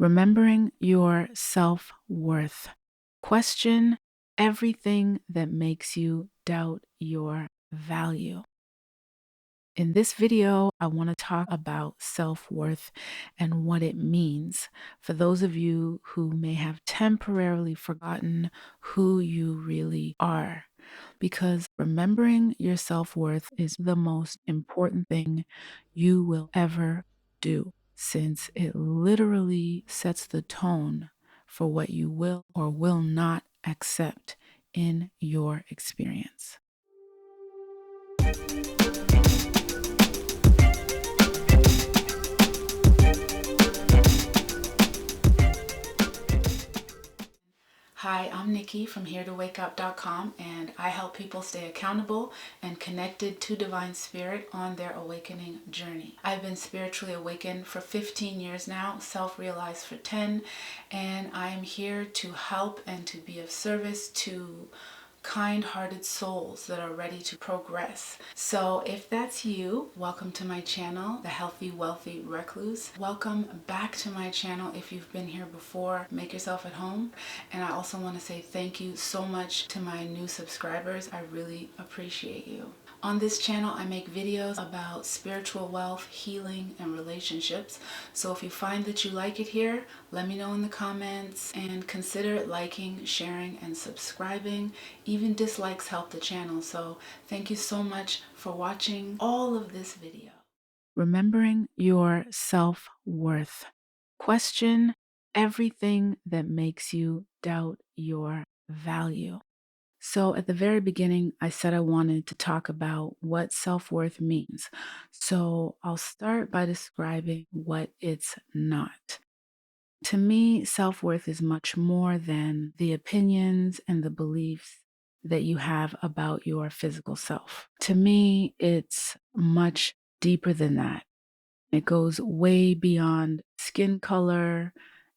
Remembering your self worth. Question everything that makes you doubt your value. In this video, I want to talk about self worth and what it means for those of you who may have temporarily forgotten who you really are. Because remembering your self worth is the most important thing you will ever do, since it literally sets the tone for what you will or will not accept in your experience. Hi, I'm Nikki from HereToWakeUp.com, and I help people stay accountable and connected to Divine Spirit on their awakening journey. I've been spiritually awakened for 15 years now, self-realized for 10, and I am here to help and to be of service to kind-hearted souls that are ready to progress. So if that's you, welcome to my channel, The Healthy Wealthy Recluse. Welcome back to my channel if you've been here before. Make yourself at home. And I also want to say thank you so much to my new subscribers. I really appreciate you. On this channel, I make videos about spiritual wealth, healing, and relationships. So if you find that you like it here, let me know in the comments and consider liking, sharing, and subscribing. Even dislikes help the channel. So thank you so much for watching all of this video. Remembering your self-worth. Question everything that makes you doubt your value. So at the very beginning, I said I wanted to talk about what self-worth means. So I'll start by describing what it's not. To me, self-worth is much more than the opinions and the beliefs that you have about your physical self. To me, it's much deeper than that. It goes way beyond skin color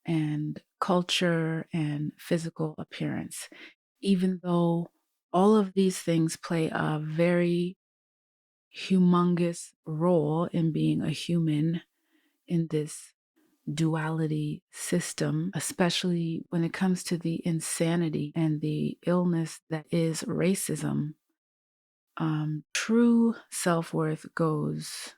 and culture and physical appearance, even though all of these things play a very humongous role in being a human in this duality system, especially when it comes to the insanity and the illness that is racism. True self-worth goes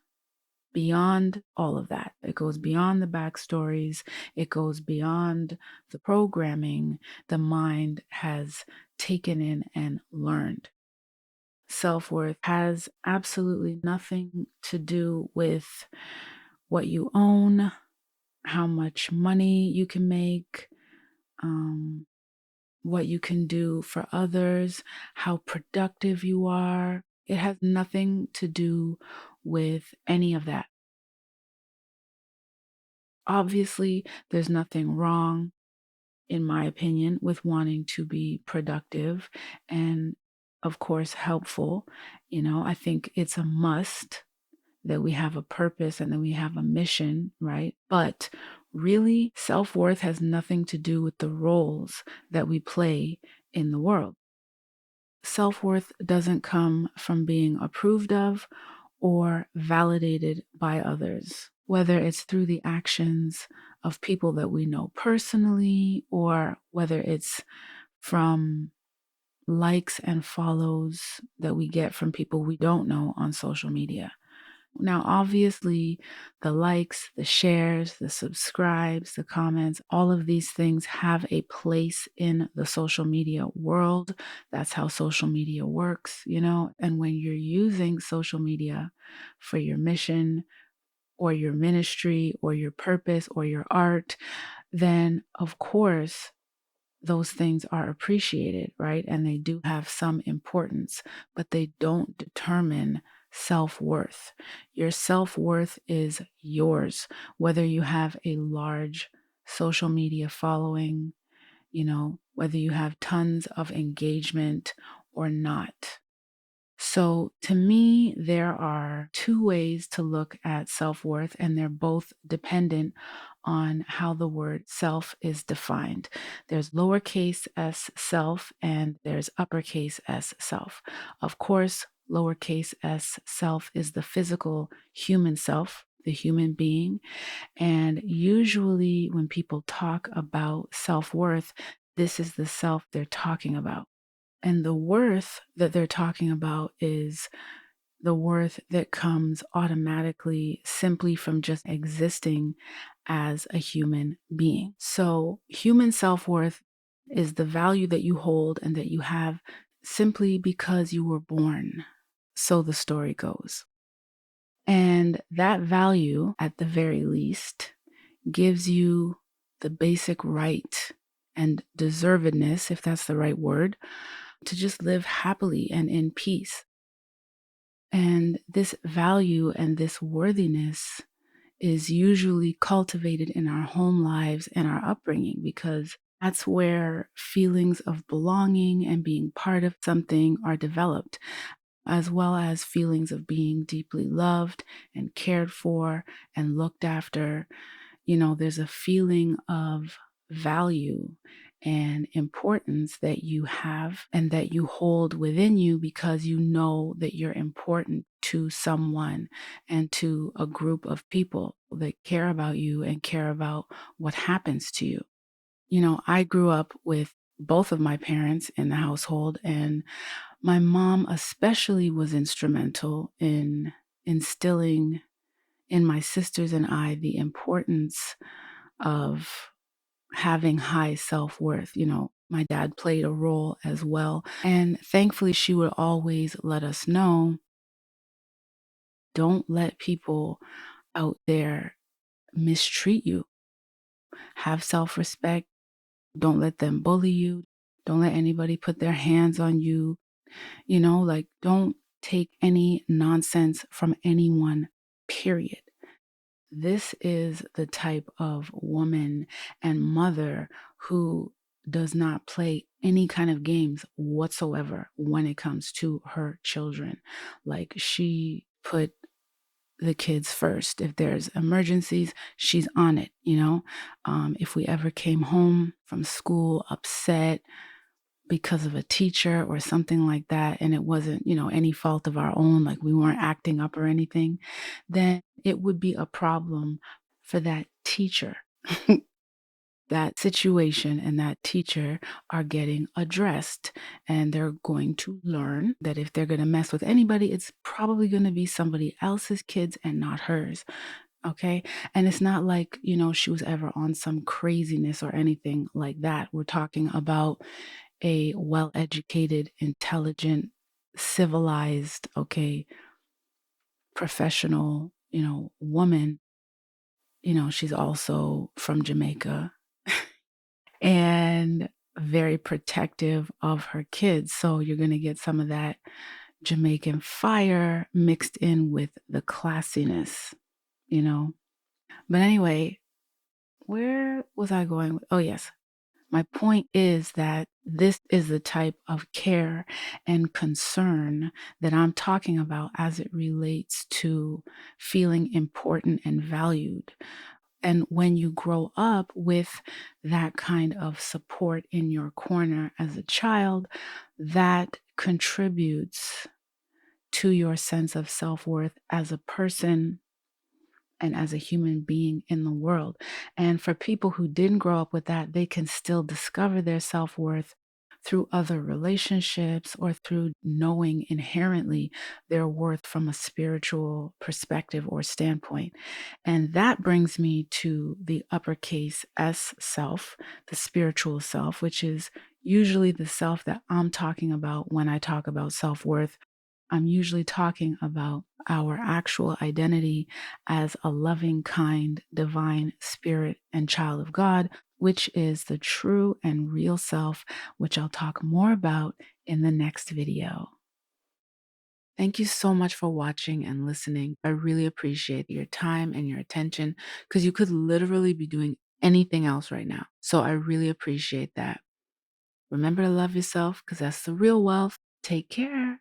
beyond all of that. It goes beyond the backstories. It goes beyond the programming the mind has taken in and learned. Self-worth has absolutely nothing to do with what you own, how much money you can make, what you can do for others, how productive you are. It has nothing to do with any of that. Obviously, there's nothing wrong, in my opinion, with wanting to be productive and, of course, helpful. I think it's a must that we have a purpose and that we have a mission, right? But really, self-worth has nothing to do with the roles that we play in the world. Self-worth doesn't come from being approved of or validated by others, whether it's through the actions of people that we know personally or whether it's from likes and follows that we get from people we don't know on social media. Now, obviously, the likes, the shares, the subscribes, the comments, all of these things have a place in the social media world. That's how social media works, and when you're using social media for your mission or your ministry or your purpose or your art, then of course, those things are appreciated, right? And they do have some importance, but they don't determine self-worth. Your self-worth is yours, whether you have a large social media following, whether you have tons of engagement or not. So to me, there are two ways to look at self-worth, and they're both dependent on how the word self is defined. There's lowercase s self and there's uppercase s self. Of course, lowercase s self is the physical human self. the human being. And usually, when people talk about self worth, this is the self they're talking about. And the worth that they're talking about is the worth that comes automatically simply from just existing as a human being. So, human self worth is the value that you hold and that you have simply because you were born. So the story goes. And that value, at the very least, gives you the basic right and deservedness, if that's the right word, to just live happily and in peace. And this value and this worthiness is usually cultivated in our home lives and our upbringing because that's where feelings of belonging and being part of something are developed, as well as feelings of being deeply loved and cared for and looked after. There's a feeling of value and importance that you have and that you hold within you because you know that you're important to someone and to a group of people that care about you and care about what happens to you. I grew up with both of my parents in the household, and my mom especially was instrumental in instilling in my sisters and I the importance of having high self worth. My dad played a role as well. And thankfully, she would always let us know, don't let people out there mistreat you. Have self respect. Don't let them bully you. Don't let anybody put their hands on you. Like, don't take any nonsense from anyone, period. This is the type of woman and mother who does not play any kind of games whatsoever when it comes to her children. Like, she put the kids first. If there's emergencies, she's on it. If we ever came home from school upset because of a teacher or something like that, and it wasn't, any fault of our own, like we weren't acting up or anything, then it would be a problem for that teacher. That situation and that teacher are getting addressed, and they're going to learn that if they're going to mess with anybody, it's probably going to be somebody else's kids and not hers. Okay. And it's not like, she was ever on some craziness or anything like that. We're talking about a well-educated, intelligent, civilized, okay, professional, woman. She's also from Jamaica and very protective of her kids. So you're going to get some of that Jamaican fire mixed in with the classiness, you know. But anyway, where was I going? Oh, yes. My point is that this is the type of care and concern that I'm talking about as it relates to feeling important and valued. And when you grow up with that kind of support in your corner as a child, that contributes to your sense of self worth as a person and as a human being in the world. And for people who didn't grow up with that, they can still discover their self worth through other relationships or through knowing inherently their worth from a spiritual perspective or standpoint. And that brings me to the uppercase S self, the spiritual self, which is usually the self that I'm talking about when I talk about self worth. I'm usually talking about our actual identity as a loving, kind, divine spirit and child of God, which is the true and real self, which I'll talk more about in the next video. Thank you so much for watching and listening. I really appreciate your time and your attention because you could literally be doing anything else right now. So I really appreciate that. Remember to love yourself because that's the real wealth. Take care.